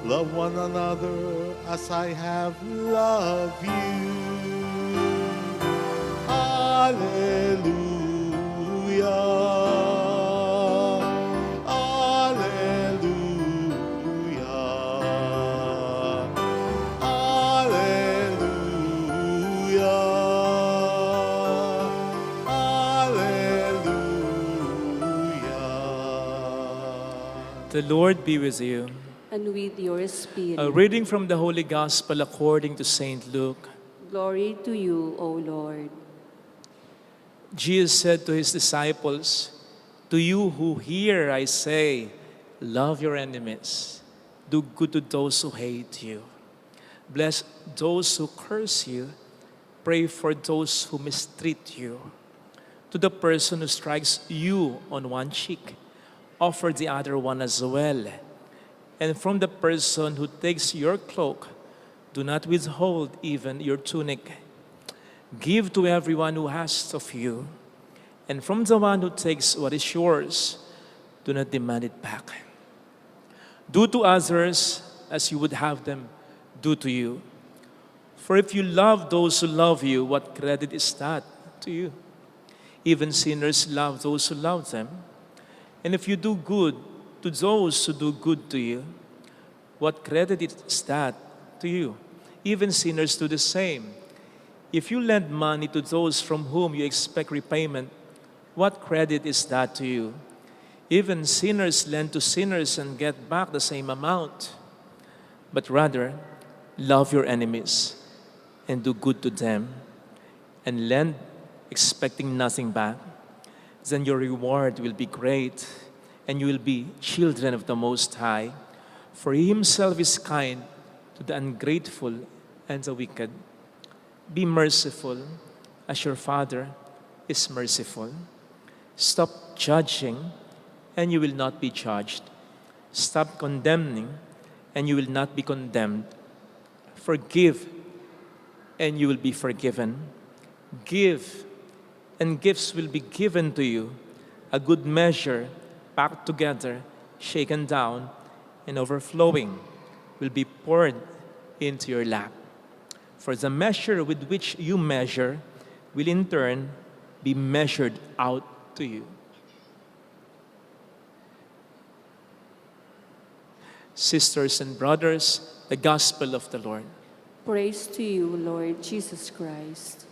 Love one another as I have loved you. Hallelujah. Hallelujah. Hallelujah. Hallelujah. The Lord be with you. And with your spirit. A reading from the Holy Gospel according to Saint Luke. Glory to you, O Lord. Jesus said to his disciples, "To you who hear, I say, love your enemies. Do good to those who hate you. Bless those who curse you. Pray for those who mistreat you. To the person who strikes you on one cheek, offer the other one as well. And from the person who takes your cloak, do not withhold even your tunic. Give to everyone who asks of you. And from the one who takes what is yours, do not demand it back. Do to others as you would have them do to you. For if you love those who love you, what credit is that to you? Even sinners love those who love them. And if you do good to those who do good to you, what credit is that to you? Even sinners do the same. If you lend money to those from whom you expect repayment, what credit is that to you? Even sinners lend to sinners and get back the same amount. But rather, love your enemies and do good to them, and lend expecting nothing back. Then your reward will be great, and you will be children of the Most High. For He Himself is kind to the ungrateful and the wicked. Be merciful as your Father is merciful. Stop judging, and you will not be judged. Stop condemning, and you will not be condemned. Forgive, and you will be forgiven. Give, and gifts will be given to you. A good measure, packed together, shaken down, and overflowing will be poured into your lap. For the measure with which you measure will in turn be measured out to you." Sisters and brothers, the Gospel of the Lord. Praise to you, Lord Jesus Christ.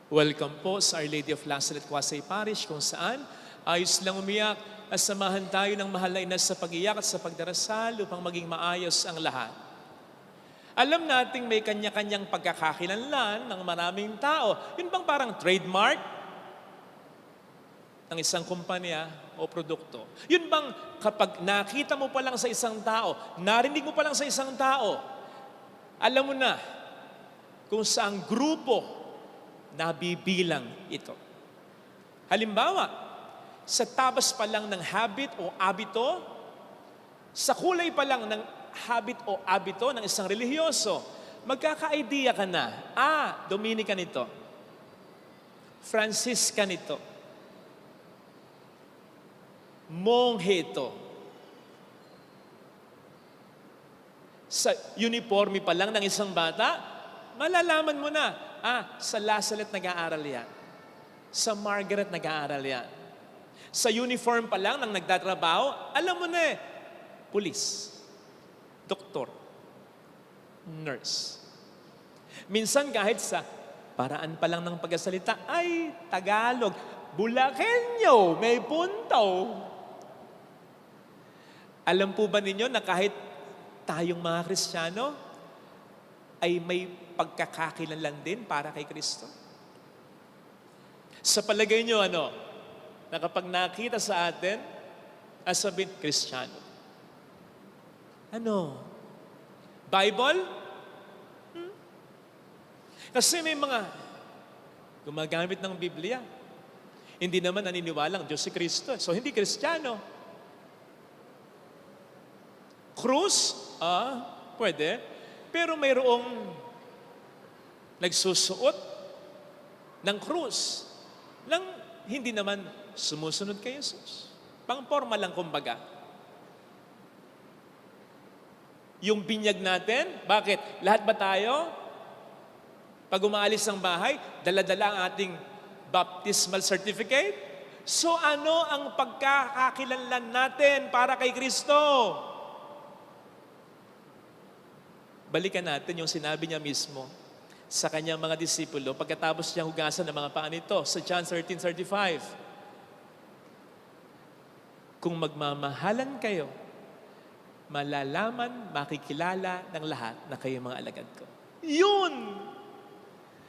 Welcome po sa Our Lady of Lazaret, Quasay Parish, kung saan ayos lang umiyak at samahan tayo ng mahal na ina sa pag-iyak at sa pagdarasal upang maging maayos ang lahat. Alam nating may kanya-kanyang pagkakakilanlan ng maraming tao. Yun bang parang trademark ng isang kumpanya o produkto? Yun bang kapag nakita mo pa lang sa isang tao, narinig mo pa lang sa isang tao, alam mo na kung saang grupo nabibilang ito. Halimbawa, sa tabas pa lang ng habit o abito, sa kulay pa lang ng habit o abito ng isang relihiyoso, magkaka-idea ka na, Dominican ito, Franciscan ito, monghe ito. Sa uniforme pa lang ng isang bata, malalaman mo na, sa Lazaret nag-aaral yan. Sa Margaret nag-aaral yan. Sa uniform pa lang ng nagtatrabaho, alam mo na pulis, doktor, nurse. Minsan kahit sa paraan pa lang ng pagsasalita, ay Tagalog, Bulakenyo, may puntaw. Alam po ba ninyo na kahit tayong mga Kristiyano ay may pagkakakilanlan din para kay Kristo? Sa palagay nyo, na kapag nakita sa atin, sabihin, Kristiyano. Bible? Kasi may mga gumagamit ng Biblia. Hindi naman naniniwalang Diyos si Kristo. So, hindi Kristiyano. Krus? Pwede. Pero mayroong nagsusuot ng krus nang hindi naman sumusunod kay Jesus. Pang-forma lang kumbaga. Yung binyag natin, bakit? Lahat ba tayo? Pag umaalis ng bahay, dala-dala ang ating baptismal certificate? So ano ang pagkakakilanlan natin para kay Kristo? Balikan natin yung sinabi niya mismo sa kanyang mga disipulo pagkatapos niya hugasan ng mga paa nito sa John 13:35. Kung magmamahalan kayo, malalaman, makikilala ng lahat na kayo mga alagad ko. Yun!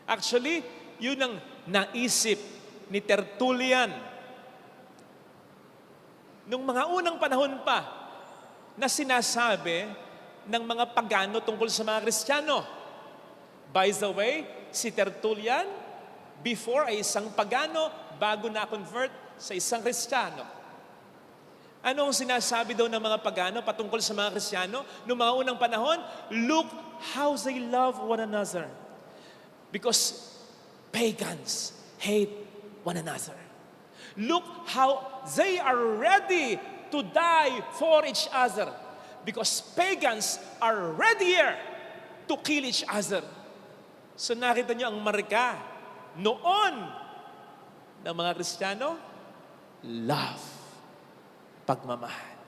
Actually, yun ang naisip ni Tertullian nung mga unang panahon pa na sinasabi ng mga pagano tungkol sa mga Kristiyano. By the way, si Tertullian, before ay isang pagano, bago na-convert sa isang Kristiyano. Ano ang sinasabi daw ng mga pagano patungkol sa mga Kristiyano noong mga unang panahon? Look how they love one another. Because pagans hate one another. Look how they are ready to die for each other. Because pagans are readier to kill each other. So nakita niyo ang marka noon ng mga Kristiyano? Love. Pagmamahal.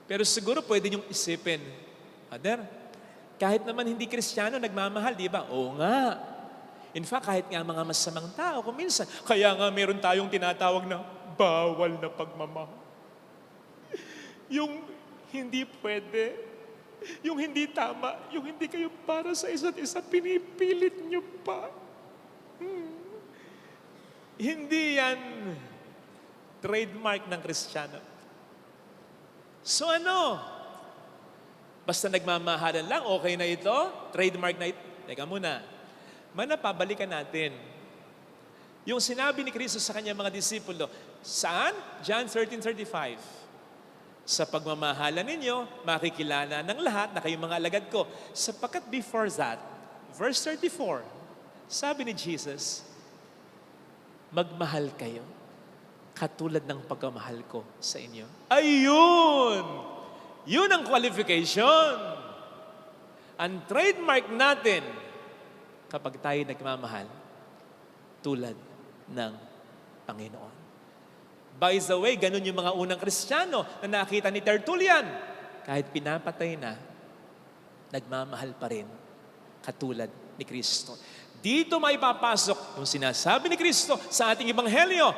Pero siguro pwede niyong isipin, Father, kahit naman hindi Kristiyano, nagmamahal, di ba? Oo nga. In fact, kahit nga mga masamang tao, kung minsan, kaya nga meron tayong tinatawag na bawal na pagmamahal. Yung hindi pwede, yung hindi tama, yung hindi kayo para sa isa't isa, pinipilit nyo pa. Hindi yan trademark ng Kristiyano. So ano? Basta nagmamahalan lang, okay na ito? Trademark na ito? Teka muna. Manapabalikan natin. Yung sinabi ni Kristo sa kanyang mga disipulo, saan? John 13:35. Sa pagmamahalan ninyo, makikilala ng lahat na kayong mga alagad ko. Sapagkat before that, verse 34, sabi ni Jesus, magmahal kayo katulad ng pagmamahal ko sa inyo. Ayun! Yun ang qualification. Ang trademark natin kapag tayo nagmamahal tulad ng Panginoon. By the way, ganun yung mga unang Kristiyano na nakita ni Tertullian. Kahit pinapatay na, nagmamahal pa rin katulad ni Kristo. Dito may papasok yung sinasabi ni Kristo sa ating Ebanghelyo,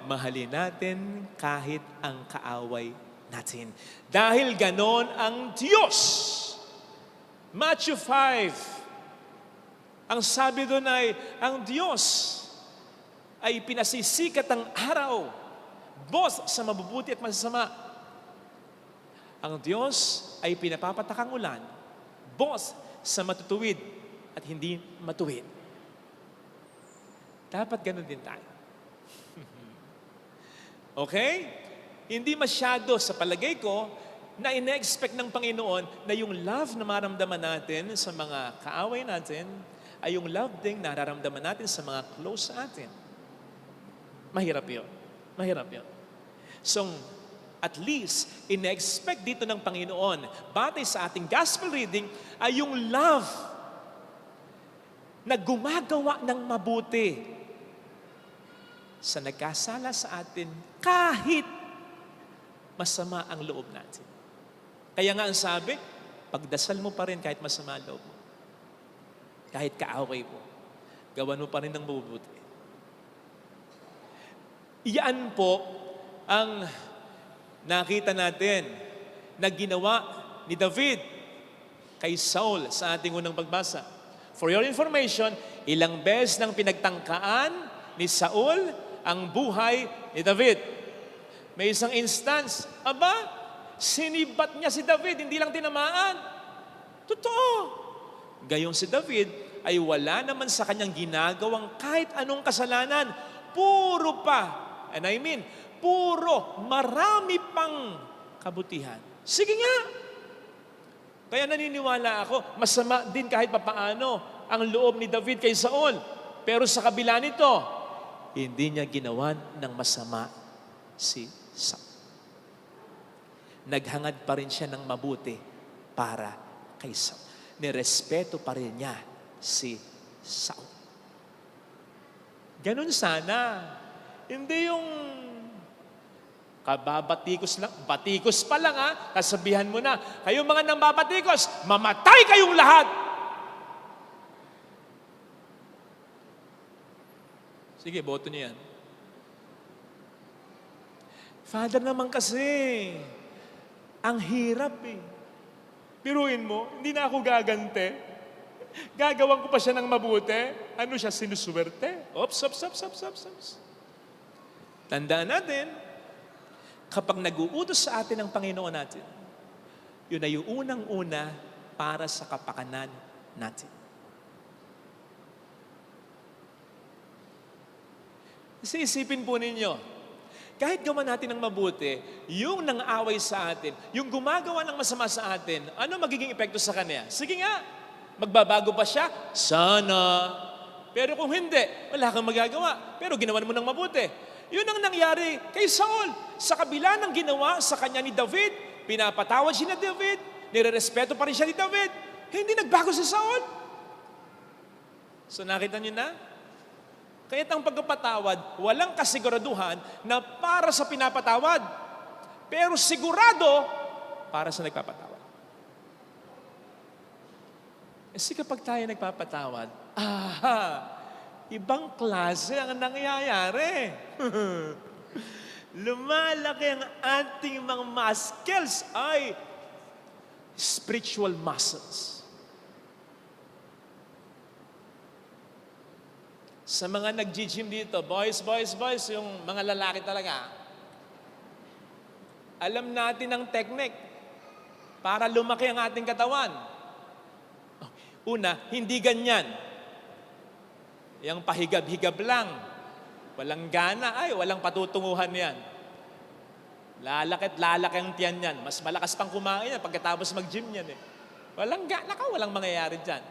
mahalin natin kahit ang kaaway natin. Dahil ganon ang Diyos. Matthew 5. Ang sabi doon ay, ang Diyos ay pinasisikat ang araw, both sa mabubuti at masasama. Ang Diyos ay pinapapatakang ulan, both sa matutuwid at hindi matuwid. Dapat ganun din tayo. Okay? Hindi masyado sa palagay ko na ina-expect ng Panginoon na yung love na maramdaman natin sa mga kaaway natin ay yung love ding nararamdaman natin sa mga close sa atin. Mahirap yun. Mahirap yun. So, at least, ina-expect dito ng Panginoon, batay sa ating gospel reading, ay yung love na gumagawa ng mabuti sa nagkasala sa atin kahit masama ang loob natin. Kaya nga ang sabi, pagdasal mo pa rin kahit masama ang loob mo. Kahit kaaway mo, gawan mo pa rin ng mabubuti. Iyan po ang nakita natin na ginawa ni David kay Saul sa ating unang pagbasa. For your information, ilang beses nang pinagtangkaan ni Saul ang buhay ni David. May isang instance, sinibat niya si David, hindi lang tinamaan. Totoo. Gayong si David ay wala naman sa kanyang ginagawang kahit anong kasalanan. Puro pa, and I mean, marami pang kabutihan. Sige nga. Kaya naniniwala ako, masama din kahit papaano ang loob ni David kay Saul. Pero sa kabila nito, hindi niya ginawan ng masama si Saul. Naghangad pa rin siya ng mabuti para kay Saul. Nirespeto pa rin niya si Saul. Ganun sana. Hindi yung kababatikos lang, batikos pa lang kasabihan mo na, kayong mga nambabatikos, mamatay kayong lahat. Sige, boto niyo yan. Father naman kasi, ang hirap eh. Piruin mo, hindi na ako gagante. Gagawan ko pa siya ng mabuti. Ano siya, sinuswerte? Ops. Tandaan natin, kapag nag-uutos sa atin ang Panginoon natin, yun ay yung unang-una para sa kapakanan natin. Kasi isipin po ninyo, kahit gawa natin ng mabuti, yung nang-away sa atin, yung gumagawa ng masama sa atin, ano magiging epekto sa kanya? Sige nga, magbabago ba siya? Sana. Pero kung hindi, wala kang magagawa. Pero ginawan mo ng mabuti. Yun ang nangyari kay Saul. Sa kabila ng ginawa sa kanya ni David, pinapatawad siya ni David, nirerespeto pa rin siya ni David, hindi nagbago si Saul. So nakita niyo na? Kaya't ang pagpapatawad, walang kasiguraduhan na para sa pinapatawad, pero sigurado para sa nagpapatawad. Kasi kapag tayo nagpapatawad, ibang klase ang nangyayari. Lumalaki ang ating mga muscles ay spiritual muscles. Sa mga nag-gym dito, boys, yung mga lalaki talaga, alam natin ang technique para lumaki ang ating katawan. Una, hindi ganyan. Yang pahigab-higab lang. Walang gana, walang patutunguhan yan. Lalaki ang tiyan yan. Mas malakas pang kumain yan pagkatapos mag-gym yan eh. Walang gana ka, walang mangyayari dyan.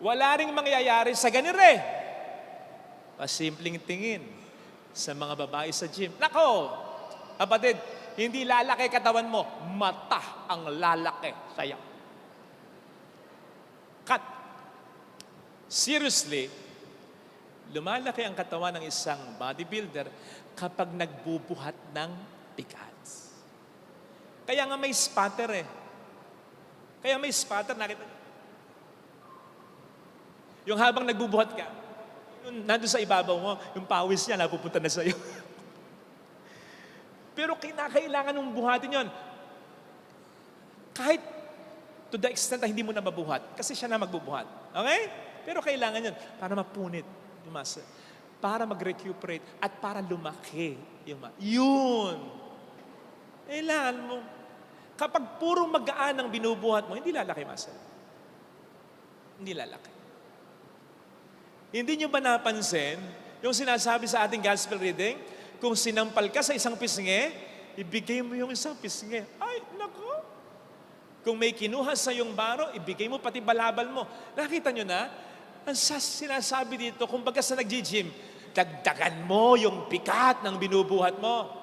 Wala ring mangyayari sa ganire. Pasimpleng tingin sa mga babae sa gym. Nako, kapatid, hindi lalaki katawan mo, mata ang lalaki sa'yo. Cut. Seriously, lumalaki ang katawan ng isang bodybuilder kapag nagbubuhat ng bigas. Kaya nga may spatter Kaya may spatter, nakita niyo? Yung habang nagbubuhat ka, nandun sa ibabaw mo, yung pawis niya, napupunta na sa'yo. Pero kinakailangan mong buhatin yon. Kahit to the extent na hindi mo na mabuhat. Kasi siya na magbubuhat. Okay? Pero kailangan yon para mapunit yung muscle. Para mag-recuperate at para lumaki yung muscle. Yun! Kailangan mo. Kapag puro magaan ang binubuhat mo, hindi lalaki muscle. Hindi lalaki. Hindi nyo ba napansin yung sinasabi sa ating gospel reading? Kung sinampal ka sa isang pisngi, ibigay mo yung isang pisngi. Ay, nako! Kung may kinuha sa yung baro, ibigay mo pati balabal mo. Nakita nyo na? Ang sinasabi dito, kung baga sa nag-gym, dagdagan mo yung bigat ng binubuhat mo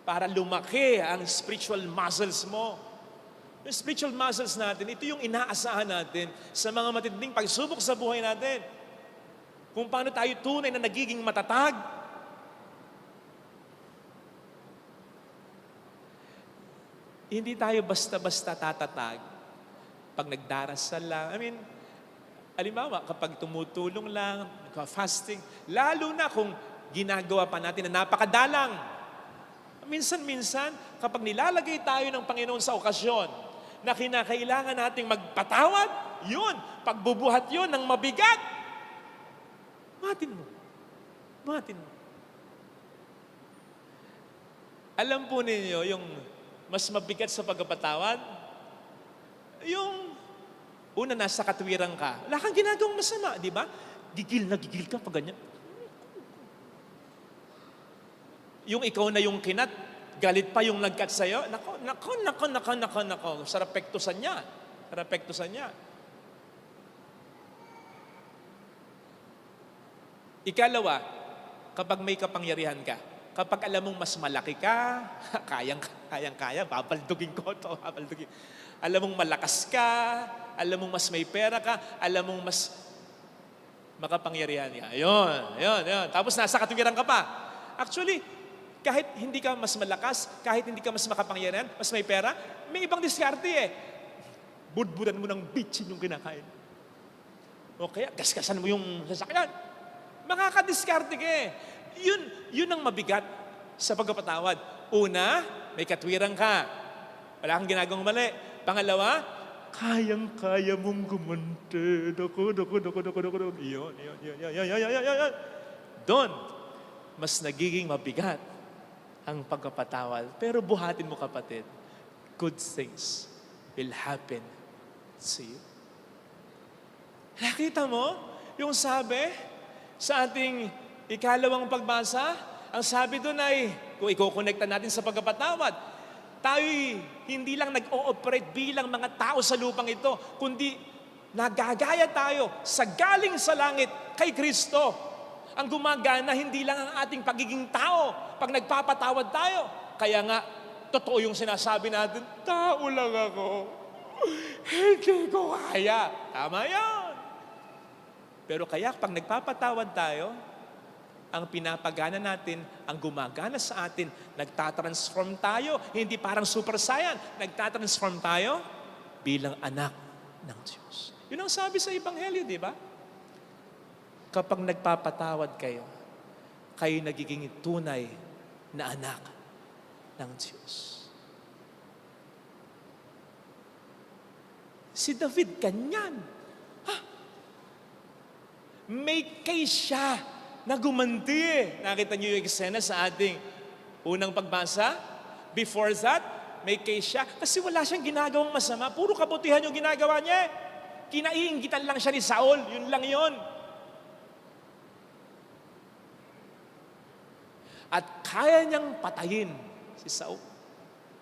para lumaki ang spiritual muscles mo. Yung spiritual muscles natin, ito yung inaasahan natin sa mga matinding pagsubok sa buhay natin. Kung paano tayo tunay na nagiging matatag. Hindi tayo basta-basta tatatag pag nagdarasal lang. Halimbawa, kapag tumutulong lang, fasting, lalo na kung ginagawa pa natin na napakadalang. Minsan-minsan, kapag nilalagay tayo ng Panginoon sa okasyon, na kinakailangan nating magpatawad, yun, pagbubuhat yun ng mabigat. Buhatin mo. Alam po ninyo, yung mas mabigat sa pagpapatawad, yung una, nasa katwiran ka, wala kang ginagawang masama, di ba? Gigil ka pag ganyan. Yung ikaw na yung kinat, galit pa yung nag-cut sa'yo, nako. Sarap pektusan niya. Ikalawa, kapag may kapangyarihan ka, kapag alam mong mas malaki ka, kayang-kaya, babaldugin ko to, babaldugin. Alam mong malakas ka, alam mong mas may pera ka, alam mong mas makapangyarihan ka. Ayun. Tapos nasa katuwiran ka pa. Actually, kahit hindi ka mas malakas, kahit hindi ka mas makapangyarihan, mas may pera, may ibang diskarte eh. Budbudan mo ng bitchin yung kinakain. O kaya, gaskasan mo yung sasakyan. Makakadiskarte ka eh. Yun ang mabigat sa pagpapatawad. Una, may katwiran ka. Wala kang ginagawang mali. Pangalawa, kayang-kaya mong gumante. Dako. Yun. Doon, mas nagiging mabigat ang pagpapatawad. Pero buhatin mo, kapatid, good things will happen to you. Nakita mo yung sabi sa ating ikalawang pagbasa? Ang sabi doon ay, kung i-connecta natin sa pagpapatawad, tayo'y hindi lang nag-ooperate bilang mga tao sa lupang ito, kundi nagagaya tayo sa galing sa langit kay Kristo. Ang gumagana hindi lang ang ating pagiging tao pag nagpapatawad tayo. Kaya nga, totoo yung sinasabi natin, tao lang ako. Hindi ko kaya. Tama yan. Pero kaya pag nagpapatawad tayo, ang pinapagana natin, ang gumagana sa atin, nagtatransform tayo, hindi parang super saiyan, nagtatransform tayo bilang anak ng Diyos. Yun ang sabi sa Ebanghelyo, di ba? Kapag nagpapatawad kayo, kayo nagiging tunay na anak ng Diyos. Si David, kanyan. May case siya na gumanti. Nakita niyo yung eksena sa ating unang pagbasa? Before that, may case siya. Kasi wala siyang ginagawang masama. Puro kabutihan yung ginagawa niya. Kinaiinggitan lang siya ni Saul. Yun lang yun. At kaya niyang patayin si Saul.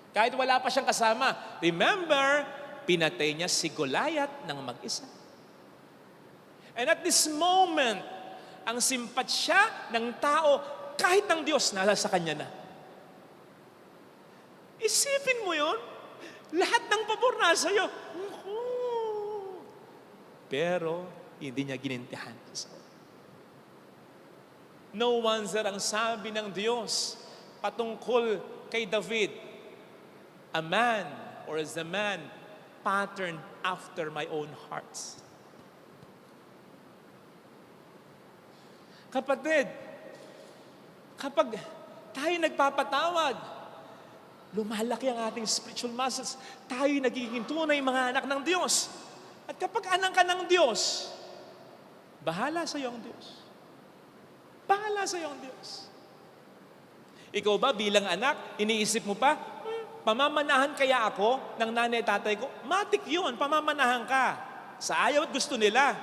Kahit wala pa siyang kasama. Remember, pinatay niya si Goliath ng mag-isa. And at this moment, ang simpatsya ng tao, kahit ng Diyos, nasa sa kanya na. Isipin mo yun. Lahat ng pabor nasa iyo. Pero, hindi niya ginintihan. No wonder ang sabi ng Diyos patungkol kay David, a man, or as a man, patterned after my own heart. Kapatid, kapag tayo nagpapatawad, lumalaki ang ating spiritual muscles. Tayo nagiging tunay mga anak ng Diyos. At kapag anak ka ng Diyos, bahala sa iyo ang Diyos. Bahala sa iyo ang Diyos. Ikaw ba bilang anak, iniisip mo pa, pamamanahan kaya ako ng nanay at tatay ko? Matik yun, pamamanahan ka. Sa ayaw at gusto nila.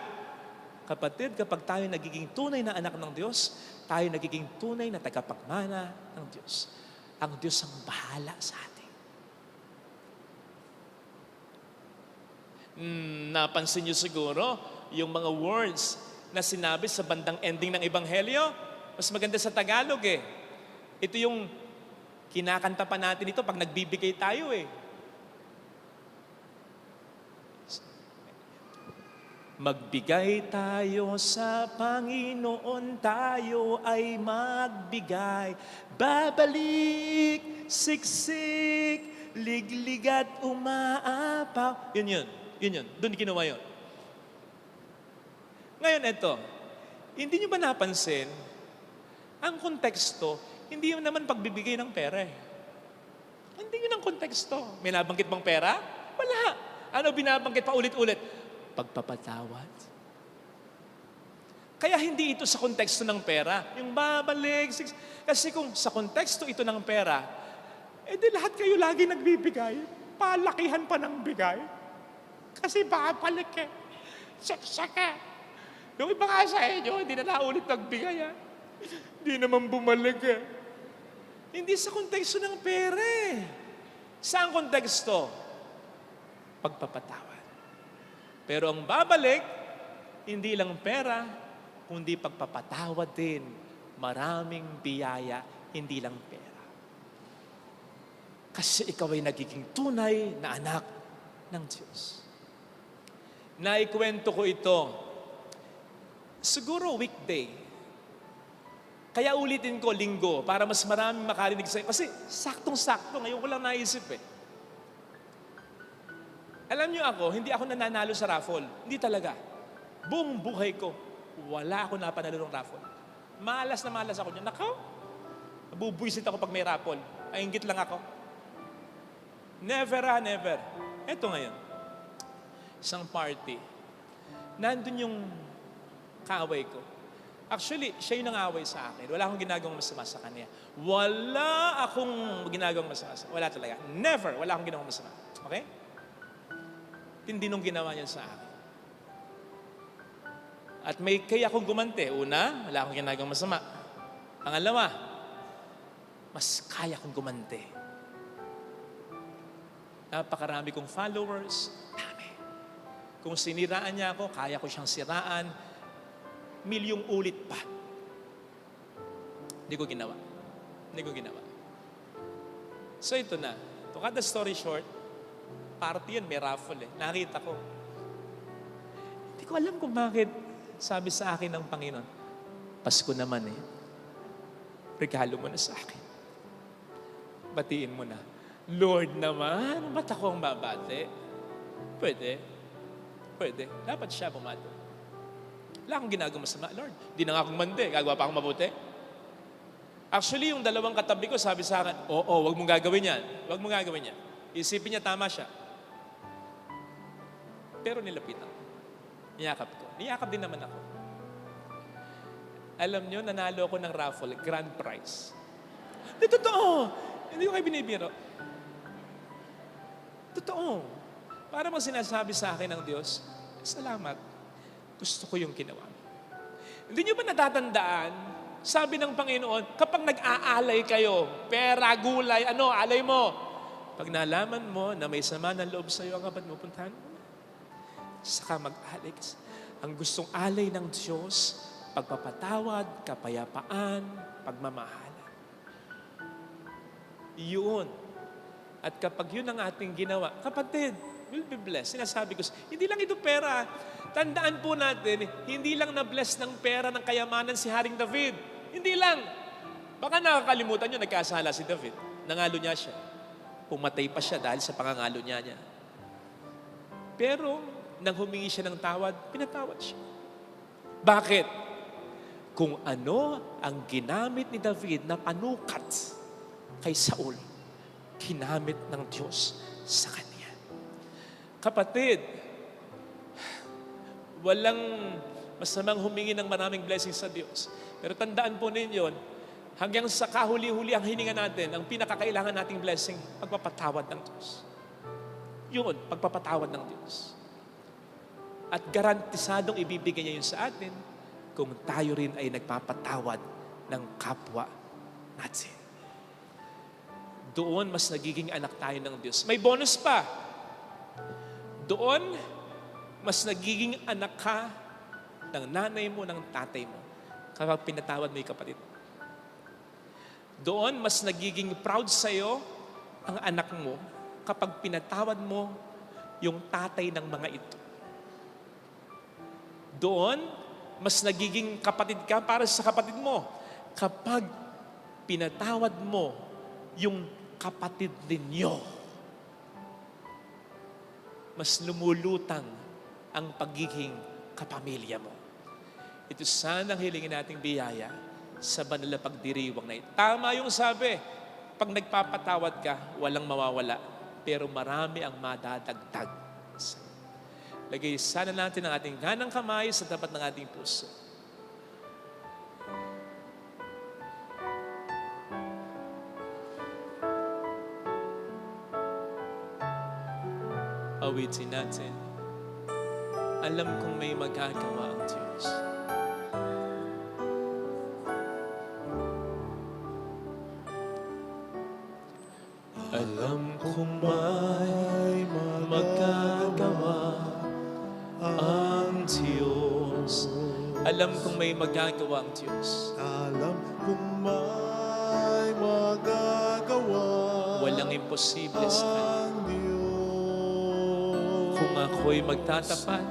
Kapatid, kapag tayo nagiging tunay na anak ng Diyos, tayo nagiging tunay na tagapagmana ng Diyos. Ang Diyos ang bahala sa atin. Napansin niyo siguro yung mga words na sinabi sa bandang ending ng Ebanghelyo. Mas maganda sa Tagalog eh. Ito yung kinakanta pa natin ito pag nagbibigay tayo eh. Magbigay tayo sa Panginoon, tayo ay magbigay. Babalik, siksik, liglig at umaapaw. Yun. Doon ginawa yun. Ngayon ito, hindi nyo ba napansin, ang konteksto, hindi yun naman pagbibigay ng pera eh. Hindi yun ang konteksto. May nabanggit bang pera? Wala. Ano binabanggit pa ulit-ulit? Pagpapatawad. Kaya hindi ito sa konteksto ng pera. Yung babalik. Kasi kung sa konteksto ito ng pera, di lahat kayo lagi nagbibigay. Palakihan pa ng bigay. Kasi babalik eh. Saksak. Yung iba nga sa inyo, hindi na naulit nagbigay ha. Hindi naman bumalik eh. Hindi sa konteksto ng pera eh. Saan konteksto? Pagpapatawad. Pero ang babalik, hindi lang pera, kundi pagpapatawad din, maraming biyaya, hindi lang pera. Kasi ikaw ay nagiging tunay na anak ng Diyos. Naikwento ko ito, siguro weekday. Kaya ulitin ko linggo para mas maraming makarinig sa'yo. Kasi saktong-sakto, ngayon ko lang naisip eh. Alam niyo ako, hindi ako nananalo sa raffle. Hindi talaga. Buong buhay ko, wala ako napanalo ng raffle. Malas na malas ako niya. Nakaw, nabubwisit ako pag may raffle. Ainggit lang ako. Never never. Eto ngayon. Isang party. Nandun yung kaaway ko. Actually, siya yung nangaway sa akin. Wala akong ginagawang masama sa kanya. Wala akong ginagawang masama. Wala talaga. Never. Wala akong ginagawang masama. Okay? Tindi nung ginawa niya sa akin. At may kaya akong gumante. Una, wala akong ginagawang masama. Pangalawa, mas kaya akong gumante. Napakarami kong followers. Dami. Kung siniraan niya ako, kaya ko siyang siraan. Milyong ulit pa. Hindi ko ginawa. So ito na. To cut the story short, party yun, may raffle eh. Nakita ko. Hindi ko alam kung bakit sabi sa akin ng Panginoon, Pasko naman eh. Regalo mo na sa akin. Batiin mo na. Lord naman, ba't ako ang babate? Pwede. Dapat siya bumati. Wala akong ginagawa masama, Lord. Di na nga akong mande, gagawa pa akong mabuti. Actually, yung dalawang katabi ko sabi sa akin, wag mong gagawin yan. Wag mong gagawin yan. Isipin niya, tama siya. Pero nilapitan. Niyakap ko. Niyakap din naman ako. Alam nyo, nanalo ako ng raffle, grand prize. Di totoo. Hindi ko kayo binibiro. Totoo. Para bang sinasabi sa akin ng Diyos, salamat. Gusto ko yung ginawa. Hindi nyo ba natatandaan? Sabi ng Panginoon, kapag nag-aalay kayo, pera, gulay, alay mo. Pag nalaman mo na may sama ng loob sa iyo ang kapag pupuntahan mo, saka mag-alay. Ang gustong alay ng Diyos, pagpapatawad, kapayapaan, pagmamahalan. Yun. At kapag yun ang ating ginawa, kapatid, will be blessed. Sinasabi ko, hindi lang ito pera. Tandaan po natin, hindi lang na-bless ng pera ng kayamanan si Haring David. Hindi lang. Baka nakakalimutan nyo, nagkasala si David. Nangalo niya siya. Pumatay pa siya dahil sa pangangalo niya. Pero, nang humingi siya ng tawad, pinatawad siya. Bakit? Kung ano ang ginamit ni David na panukat kay Saul, ginamit ng Diyos sa kanya. Kapatid, walang masamang humingi ng maraming blessings sa Diyos. Pero tandaan po ninyo, hanggang sa kahuli-huli ang hininga natin, ang pinakakailangan nating blessing, pagpapatawad ng Diyos. Yun, pagpapatawad ng Diyos. At garantisadong ibibigay niya yun sa atin kung tayo rin ay nagpapatawad ng kapwa natin. Doon, mas nagiging anak tayo ng Diyos. May bonus pa. Doon, mas nagiging anak ka ng nanay mo, ng tatay mo, kapag pinatawad mo yung kapatid. Doon, mas nagiging proud sa'yo ang anak mo kapag pinatawad mo yung tatay ng mga ito. Doon, mas nagiging kapatid ka para sa kapatid mo kapag pinatawad mo yung kapatid ninyo. Mas lumulutang ang pagiging kapamilya mo. Ito sana ang hilingin nating biyaya sa banal na pagdiriwang na ito. Tama yung sabi, pag nagpapatawad ka, walang mawawala, pero marami ang madadagdag. Lagay sana natin ang ating ganang kamay sa tapat ng ating puso. Awitin natin. Alam kong may magagawa ang Diyos. Alam kong may magagawa ang Diyos. Alam kong may magagawa ang Diyos. Alam kong may magagawa Walang imposible sa Kanya. ang Diyos. Kung ako'y magtatapat,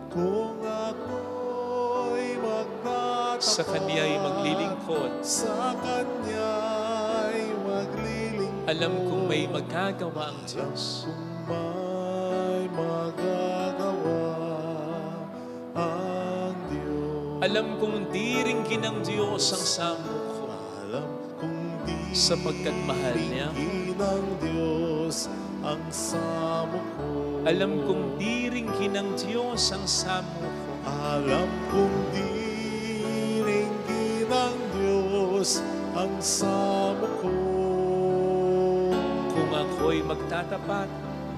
Kung ako'y magtatapat sa Kanya'y maglilingkod, sa Kanya'y maglilingkod. alam kong may magagawa ang Diyos. Kung may magagawa ang Diyos. Alam kong di ringgin ng Diyos ang sambo ko, Alam kong di sapagkat mahal niya. ringgin ng Diyos ang samo ko. Alam kong di ringgin ng Diyos ang sambo ko. Alam kong di ringgin ng Diyos ang samo ko. Kung ako'y magtatapat,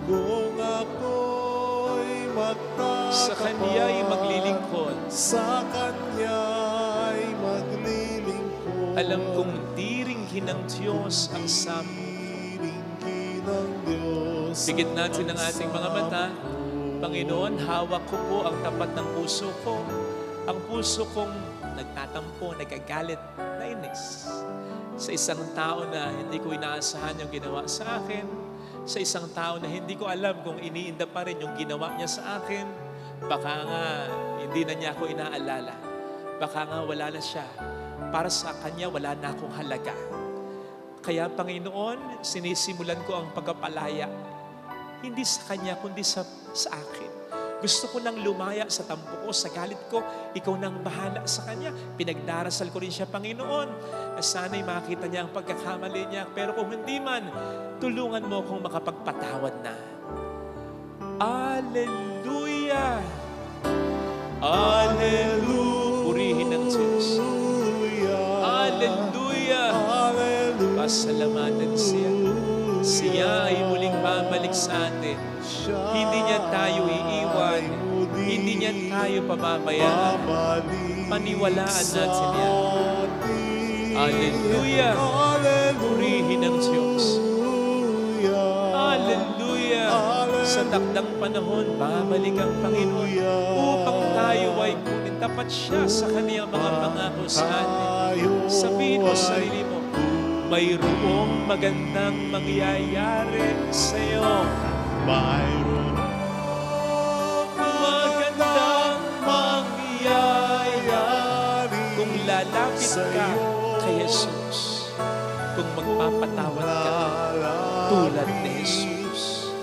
Kung ako'y magtatapat sa Kanya'y maglilingkod, sa Kanya'y maglilingkod. alam kong di ringgin ng Diyos ang sambo. Ringgin ng Diyos Bigit natin ang ating mga mata. Panginoon, hawak ko po ang tapat ng puso ko. Ang puso kong nagtatampo, nagagalit, nainis. Sa isang tao na hindi ko inaasahan yung ginawa sa akin. Sa isang tao na hindi ko alam kung iniinda pa rin yung ginawa niya sa akin. Baka nga hindi na niya ako inaalala. Baka nga wala na siya. Para sa kanya, wala na akong halaga. Kaya Panginoon, sinisimulan ko ang pagpapalaya. Hindi sa kanya, kundi sa akin. Gusto ko nang lumaya sa tampo ko, sa galit ko. Ikaw nang bahala sa kanya. Pinagdarasal ko rin siya, Panginoon. Na sana'y makita niya ang pagkakamali niya. Pero kung hindi man, tulungan mo akong makapagpatawad na. Alleluia! Alleluia! Purihin ng Diyos. Alleluia! Pasalamatan siya. Siya ay muling babalik sa atin. Hindi niya tayo iiwan. Hindi niya tayo pababayaan. Paniwalaan natin yan. Alleluia! Purihin ng Diyos. Alleluia! Sa takdang panahon, babalik ang Panginoon upang tayo ay kunin. Tapat siya sa kaniyang mga pangako sa atin. Sabihin mo sa sarili mo, mayroong magandang mangyayari sa iyo. Mayroong Magandang mangyayari kung lalapit ka kay Jesus. Kung magpapatawad ka tulad ni Jesus.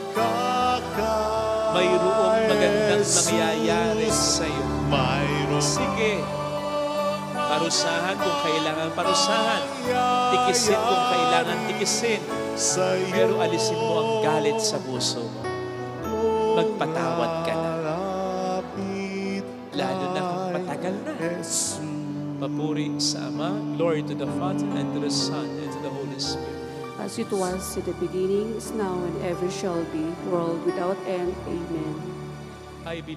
Mayroong magandang mangyayari sa iyo. Sige, parusahan kung kailangan parusahan. Tikisin kung kailangan tikisin. Pero alisin mo ang galit sa puso mo. Magpatawad ka na. Lalo na kung patagal na. Papuri sa Ama, glory to the Father, and to the Son, and to the Holy Spirit. As it was in the beginning, is now, and ever shall be, world without end. Amen. I believe.